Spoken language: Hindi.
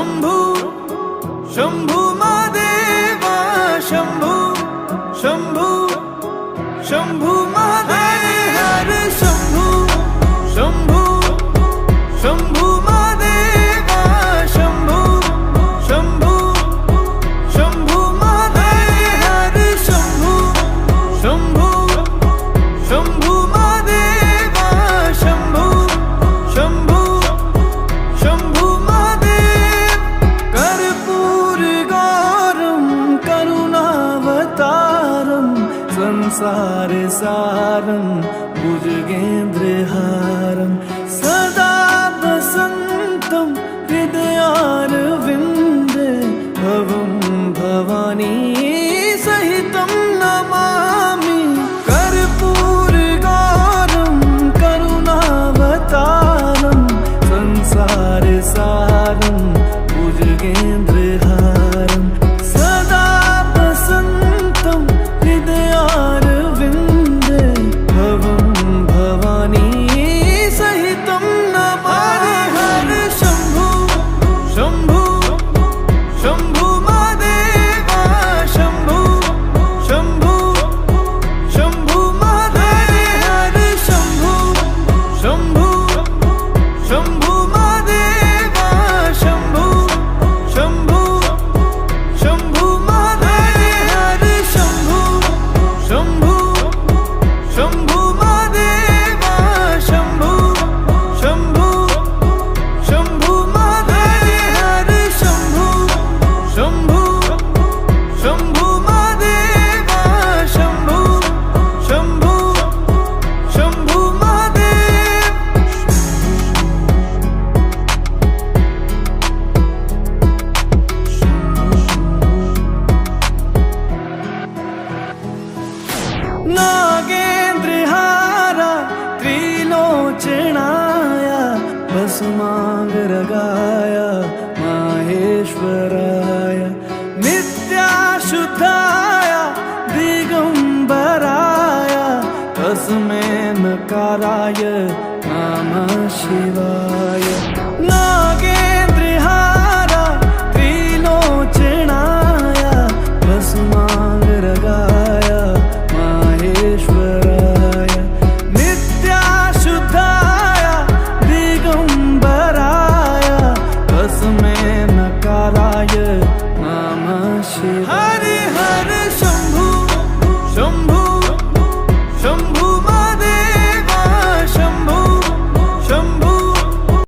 शंभू शंभू महादेवा शंभू शंभू शंभू महादेव हर शंभू शंभू शंभू महादेवा शंभू शंभू शंभू महादेव हर शंभू शंभू शंभू महादेवा शंभू शंभू शंभू महादेव कर्पूर गौरम करुणावतारम संसार सारं भुजगेन्द्रहारं सदा वसन्तं हृदयारविन्दे भवं भवानी सहितं नमामि कर्पूरगौरं करुणावतारं संसार सारं भुजगेन्द्रहारं सदा वसन्तं हृदयारविन्दे भवं भवानी सहितं नमामि हर शंभू शंभू शंभू महादेवा शंभू शंभू शंभू महादेव हर शंभू शंभू शंभू महादेवा शंभू शंभू शंभू महादेव हर शंभू शंभू शंभू महादेवा शंभू शंभू शंभू महादेव हर शंभू शंभू शंभू महादेवा शंभू शंभू शंभू महादेव नागेन्द्रहारा त्रिलोचनाय भस्मांगरगाय माहेश्वराय नित्याशुद्धाय दिगंबराय तस्मै नकाराय नमः शिवाय नागेन्द्रहारा त्रिलोचनाय भस्मांगरगाय माहेश्वराय नित्याशुद्धाय दिगंबराय तस्मै नकाराय नमः शिवाय हर हर शंभू शंभू